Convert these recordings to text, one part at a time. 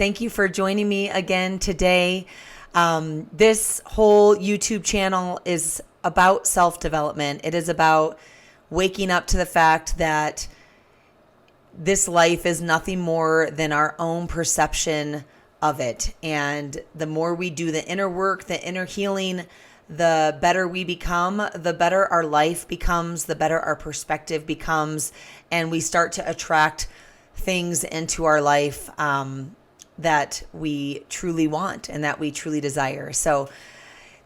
Thank you for joining me again today. This whole YouTube channel is about self-development. It is about waking up to the fact that this life is nothing more than our own perception of it. And the more we do the inner work, the inner healing, the better we become, the better our life becomes, the better our perspective becomes, and we start to attract things into our life that we truly want and that we truly desire. So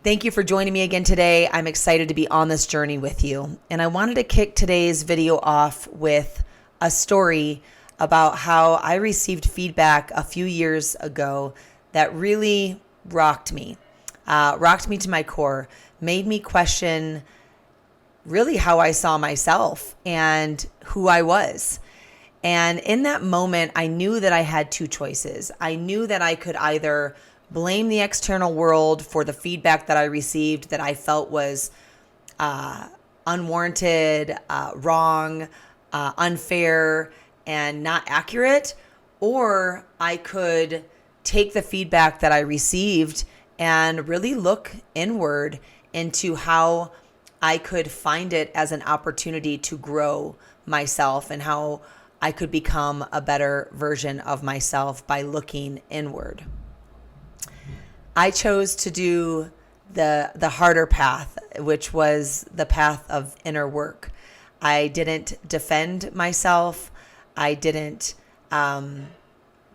thank you for joining me again today. I'm excited to be on this journey with you. And I wanted to kick today's video off with a story about how I received feedback a few years ago that really rocked me to my core, made me question really how I saw myself and who I was. And in that moment, I knew that I had two choices. I knew that I could either blame the external world for the feedback that I received that I felt was unwarranted, wrong, unfair, and not accurate, or I could take the feedback that I received and really look inward into how I could find it as an opportunity to grow myself and how I could become a better version of myself by looking inward. I chose to do the harder path, which was the path of inner work. I didn't defend myself. I didn't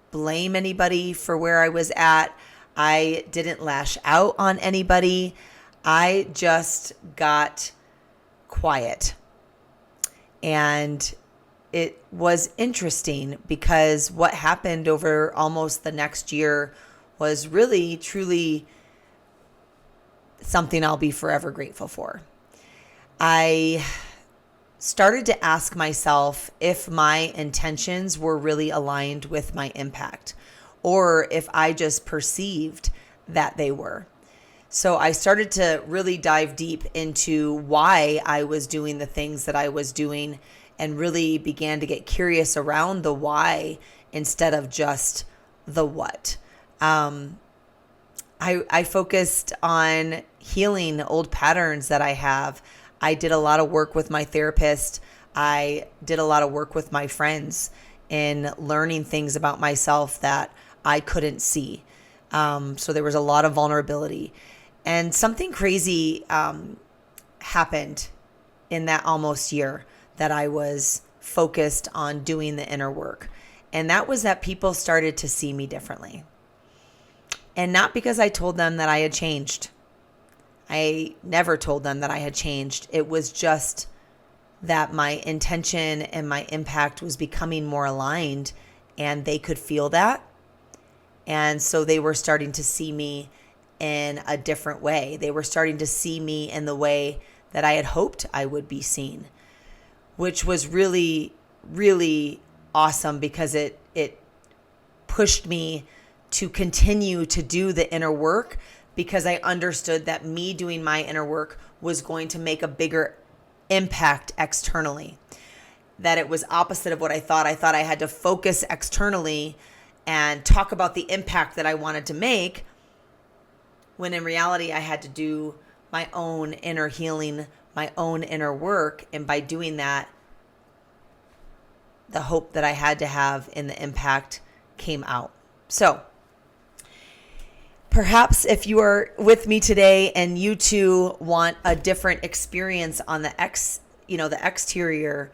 blame anybody for where I was at. I didn't lash out on anybody. I just got quiet. And it was interesting because what happened over almost the next year was really, truly something I'll be forever grateful for. I started to ask myself if my intentions were really aligned with my impact, or if I just perceived that they were. So I started to really dive deep into why I was doing the things that I was doing and really began to get curious around the why instead of just the what. I focused on healing old patterns that I have. I did a lot of work with my therapist. I did a lot of work with my friends in learning things about myself that I couldn't see. So there was a lot of vulnerability. And something crazy happened in that almost year that I was focused on doing the inner work. And that was that people started to see me differently. And not because I told them that I had changed. I never told them that I had changed. It was just that my intention and my impact was becoming more aligned, and they could feel that. And so they were starting to see me in a different way. They were starting to see me in the way that I had hoped I would be seen, which was really, really awesome because it pushed me to continue to do the inner work, because I understood that me doing my inner work was going to make a bigger impact externally. That it was opposite of what I thought. I thought I had to focus externally and talk about the impact that I wanted to make, when in reality I had to do my own inner healing, my own inner work. And by doing that, the hope that I had to have in the impact came out. So perhaps if you are with me today and you too want a different experience on the exterior,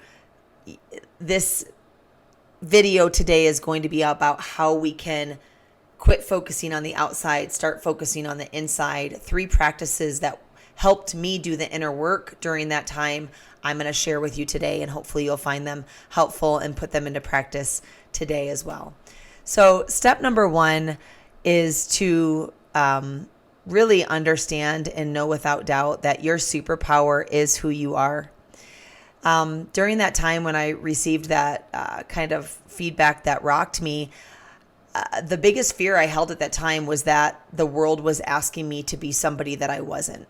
this video today is going to be about how we can quit focusing on the outside, start focusing on the inside. 3 practices that helped me do the inner work during that time, I'm going to share with you today, and hopefully you'll find them helpful and put them into practice today as well. So step number 1 is to really understand and know without doubt that your superpower is who you are. During that time when I received that kind of feedback that rocked me, the biggest fear I held at that time was that the world was asking me to be somebody that I wasn't,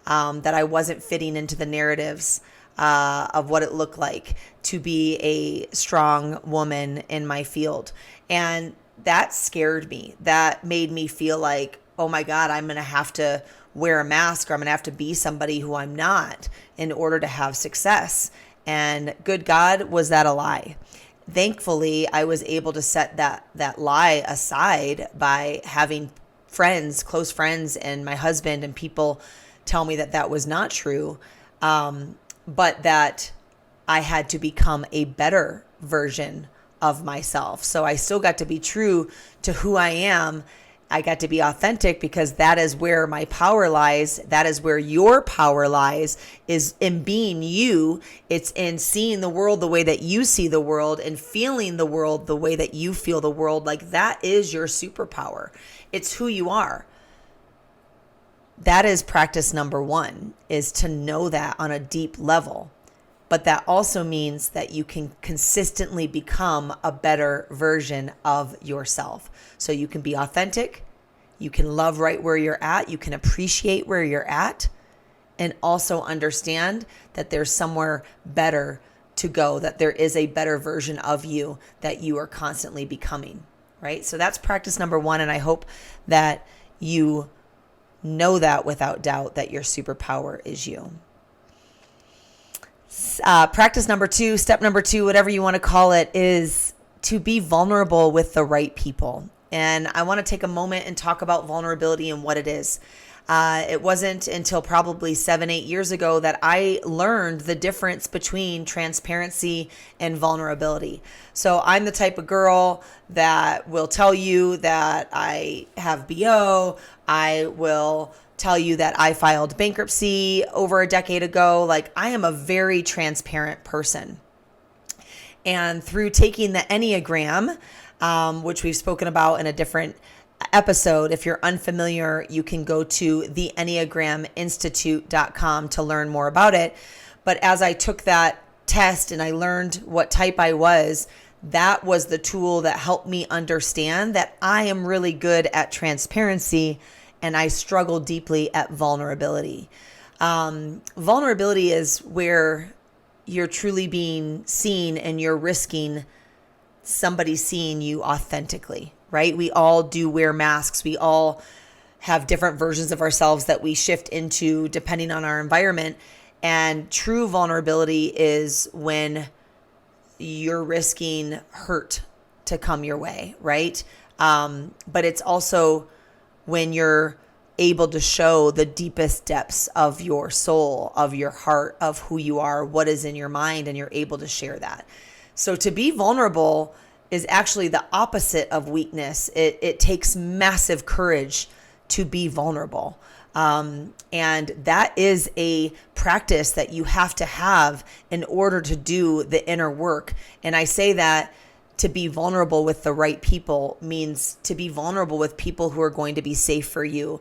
that I wasn't fitting into the narratives of what it looked like to be a strong woman in my field. And that scared me. That made me feel like, oh my God, I'm going to have to wear a mask, or I'm going to have to be somebody who I'm not in order to have success. And good God, was that a lie? Thankfully, I was able to set that lie aside by having friends, close friends, and my husband and people tell me that that was not true, but that I had to become a better version of myself. So I still got to be true to who I am. I got to be authentic, because that is where my power lies. That is where your power lies, is in being you. It's in seeing the world the way that you see the world, and feeling the world the way that you feel the world. Like, that is your superpower. It's who you are. That is practice number one, is to know that on a deep level. But that also means that you can consistently become a better version of yourself. So you can be authentic, you can love right where you're at, you can appreciate where you're at, and also understand that there's somewhere better to go, that there is a better version of you that you are constantly becoming, right? So that's practice number one, and I hope that you know that without doubt, that your superpower is you. Practice number two, step number two, whatever you want to call it, is to be vulnerable with the right people. And I want to take a moment and talk about vulnerability and what it is. It wasn't until probably 7-8 years ago that I learned the difference between transparency and vulnerability. So I'm the type of girl that will tell you that I have BO. I will tell you that I filed bankruptcy over a decade ago. Like, I am a very transparent person. And through taking the Enneagram, which we've spoken about in a different episode, if you're unfamiliar, you can go to theenneagraminstitute.com to learn more about it. But as I took that test and I learned what type I was, that was the tool that helped me understand that I am really good at transparency, and I struggle deeply at vulnerability. Vulnerability is where you're truly being seen and you're risking somebody seeing you authentically, right? We all do wear masks. We all have different versions of ourselves that we shift into depending on our environment. And true vulnerability is when you're risking hurt to come your way, right? But it's also when you're able to show the deepest depths of your soul, of your heart, of who you are, what is in your mind, and you're able to share that. So to be vulnerable is actually the opposite of weakness. It takes massive courage to be vulnerable. And that is a practice that you have to have in order to do the inner work. And I say that to be vulnerable with the right people means to be vulnerable with people who are going to be safe for you,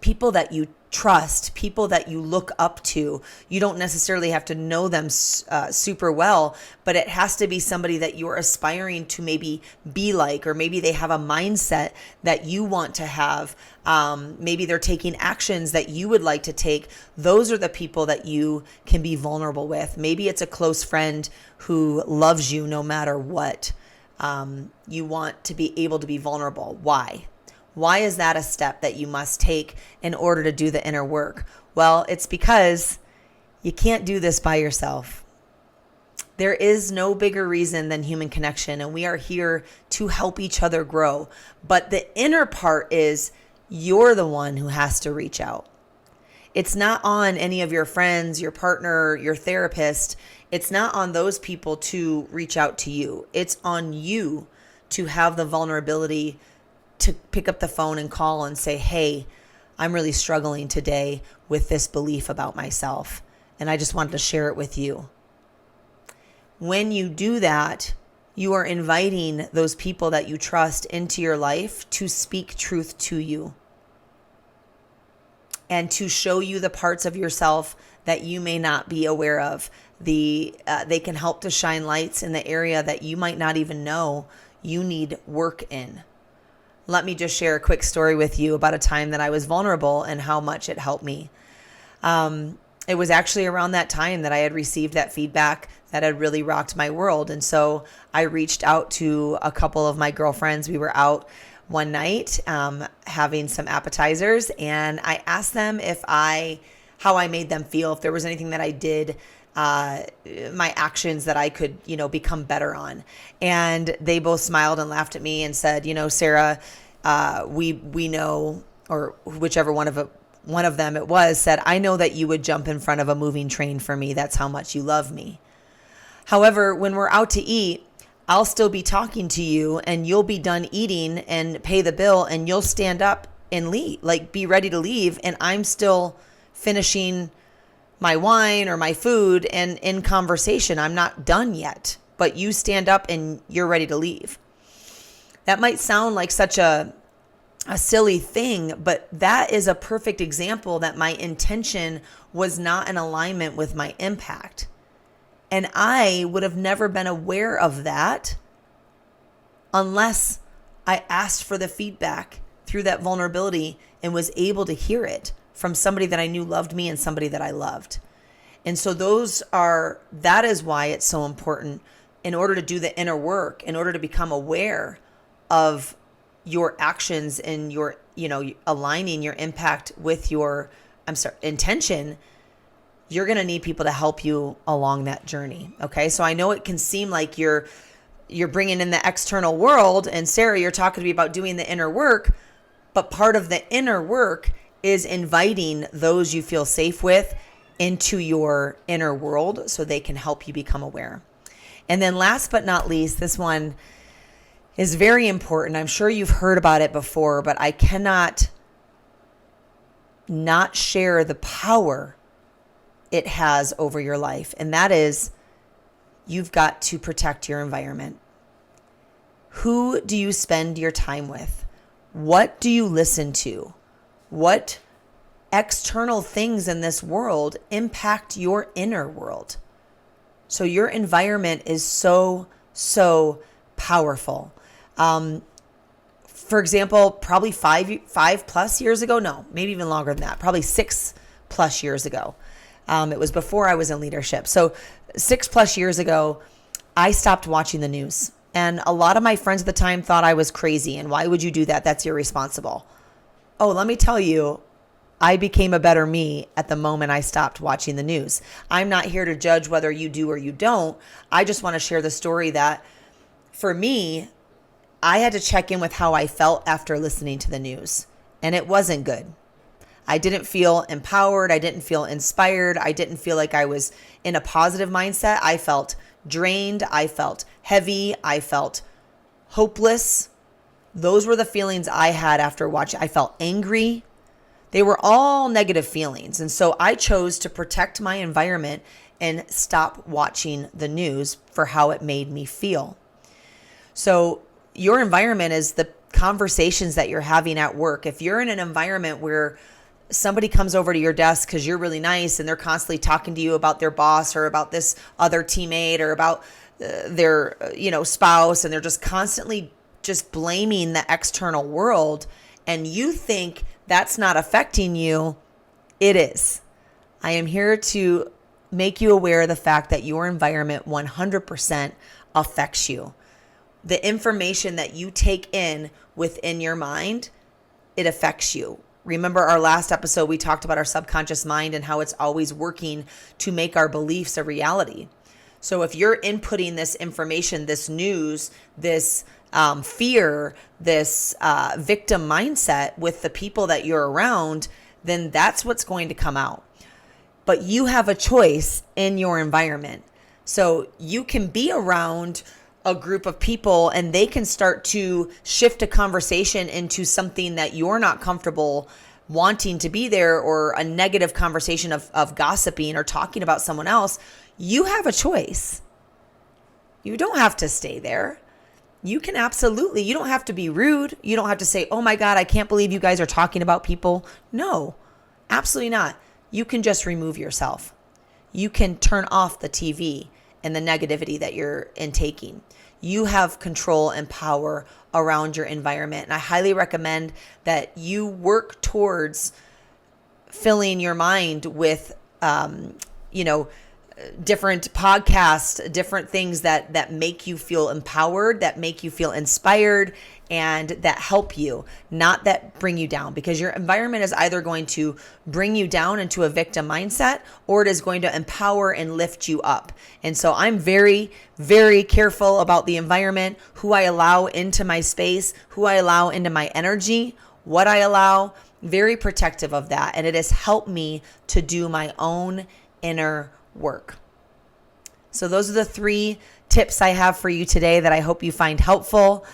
people that you trust, people that you look up to. You don't necessarily have to know them super well, but it has to be somebody that you're aspiring to maybe be like, or maybe they have a mindset that you want to have. Maybe they're taking actions that you would like to take. Those are the people that you can be vulnerable with. Maybe it's a close friend who loves you no matter what. You want to be able to be vulnerable. Why? Why is that a step that you must take in order to do the inner work? Well, it's because you can't do this by yourself. There is no bigger reason than human connection, and we are here to help each other grow. But the inner part is you're the one who has to reach out. It's not on any of your friends, your partner, your therapist. It's not on those people to reach out to you. It's on you to have the vulnerability to pick up the phone and call and say, hey, I'm really struggling today with this belief about myself, and I just wanted to share it with you. When you do that, you are inviting those people that you trust into your life to speak truth to you and to show you the parts of yourself that you may not be aware of. They can help to shine lights in the area that you might not even know you need work in. Let me just share a quick story with you about a time that I was vulnerable and how much it helped me. it was actually around that time that I had received that feedback that had really rocked my world. And so I reached out to a couple of my girlfriends. We were out one night having some appetizers, and I asked them how I made them feel, if there was anything that I did, my actions that I could, become better on. And they both smiled and laughed at me and said, Sarah, we know, or whichever one of them it was, said, I know that you would jump in front of a moving train for me. That's how much you love me. However, when we're out to eat, I'll still be talking to you and you'll be done eating and pay the bill and you'll stand up and leave, like be ready to leave. And I'm still finishing my wine or my food and in conversation. I'm not done yet, but you stand up and you're ready to leave. That might sound like such a silly thing, but that is a perfect example that my intention was not in alignment with my impact. And I would have never been aware of that unless I asked for the feedback through that vulnerability and was able to hear it from somebody that I knew loved me and somebody that I loved. And so that is why it's so important, in order to do the inner work, in order to become aware of your actions and your, aligning your impact with your, intention. You're going to need people to help you along that journey. Okay. So I know it can seem like you're bringing in the external world, and Sarah, you're talking to me about doing the inner work, but part of the inner work is inviting those you feel safe with into your inner world so they can help you become aware. And then last but not least, this one is very important. I'm sure you've heard about it before, but I cannot not share the power it has over your life. And that is, you've got to protect your environment. Who do you spend your time with? What do you listen to? What external things in this world impact your inner world? So your environment is so, so powerful. For example, probably five plus years ago, no, maybe even longer than that, probably 6+ years ago. It was before I was in leadership. So 6+ years ago, I stopped watching the news. And a lot of my friends at the time thought I was crazy. And why would you do that? That's irresponsible. Oh, let me tell you, I became a better me at the moment I stopped watching the news. I'm not here to judge whether you do or you don't. I just want to share the story that for me, I had to check in with how I felt after listening to the news. And it wasn't good. I didn't feel empowered. I didn't feel inspired. I didn't feel like I was in a positive mindset. I felt drained. I felt heavy. I felt hopeless. Those were the feelings I had after watching. I felt angry. They were all negative feelings. And so I chose to protect my environment and stop watching the news for how it made me feel. So your environment is the conversations that you're having at work. If you're in an environment where somebody comes over to your desk because you're really nice and they're constantly talking to you about their boss or about this other teammate or about their spouse, and they're just constantly just blaming the external world, and you think that's not affecting you, it is. I am here to make you aware of the fact that your environment 100% affects you. The information that you take in within your mind, it affects you. Remember our last episode, we talked about our subconscious mind and how it's always working to make our beliefs a reality. So if you're inputting this information, this news, this fear, this victim mindset with the people that you're around, then that's what's going to come out. But you have a choice in your environment. So you can be around a group of people and they can start to shift a conversation into something that you're not comfortable wanting to be there, or a negative conversation of gossiping or talking about someone else. You have a choice. You don't have to stay there. You can absolutely, you don't have to be rude. You don't have to say, oh my God, I can't believe you guys are talking about people. No, absolutely not. You can just remove yourself. You can turn off the TV and the negativity that you're intaking. You have control and power around your environment. And I highly recommend that you work towards filling your mind with you know, different podcasts, different things that make you feel empowered, that make you feel inspired, and that help you, not that bring you down, because your environment is either going to bring you down into a victim mindset, or it is going to empower and lift you up. And so I'm very, very careful about the environment, who I allow into my space, who I allow into my energy, what I allow, very protective of that. And it has helped me to do my own inner work. So those are the 3 tips I have for you today that I hope you find helpful.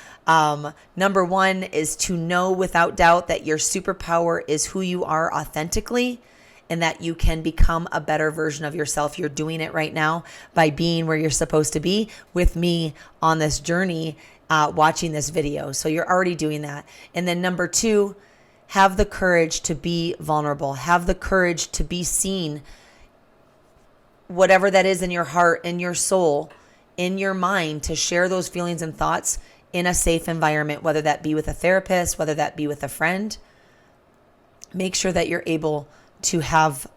Number 1 is to know without doubt that your superpower is who you are authentically, and that you can become a better version of yourself. You're doing it right now by being where you're supposed to be with me on this journey, watching this video. So you're already doing that. And then number 2, have the courage to be vulnerable. Have the courage to be seen, whatever that is in your heart, in your soul, in your mind, to share those feelings and thoughts in a safe environment, whether that be with a therapist, whether that be with a friend. Make sure that you're able to have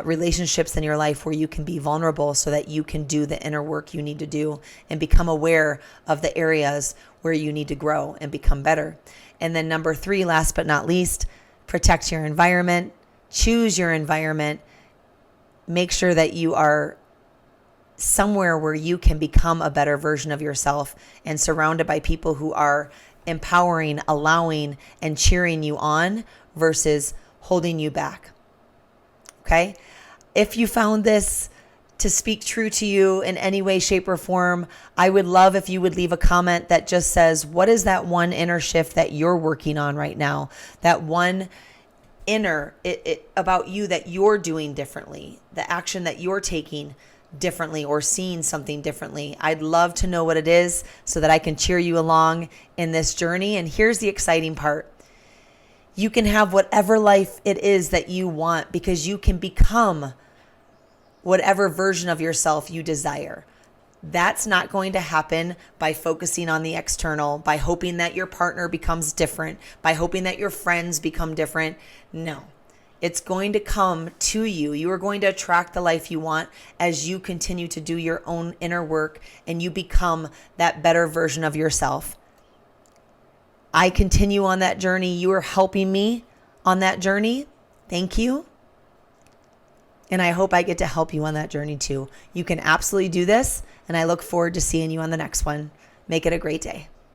relationships in your life where you can be vulnerable, so that you can do the inner work you need to do and become aware of the areas where you need to grow and become better. And then number 3, last but not least, protect your environment, choose your environment, make sure that you are somewhere where you can become a better version of yourself, and surrounded by people who are empowering, allowing, and cheering you on versus holding you back. Okay? If you found this to speak true to you in any way, shape, or form, I would love if you would leave a comment that just says, what is that one inner shift that you're working on right now? That one inner about you that you're doing differently, the action that you're taking differently, or seeing something differently. I'd love to know what it is so that I can cheer you along in this journey. And here's the exciting part. You can have whatever life it is that you want, because you can become whatever version of yourself you desire. That's not going to happen by focusing on the external, by hoping that your partner becomes different, by hoping that your friends become different. No, it's going to come to you. You are going to attract the life you want as you continue to do your own inner work and you become that better version of yourself. I continue on that journey. You are helping me on that journey. Thank you. And I hope I get to help you on that journey too. You can absolutely do this, and I look forward to seeing you on the next one. Make it a great day.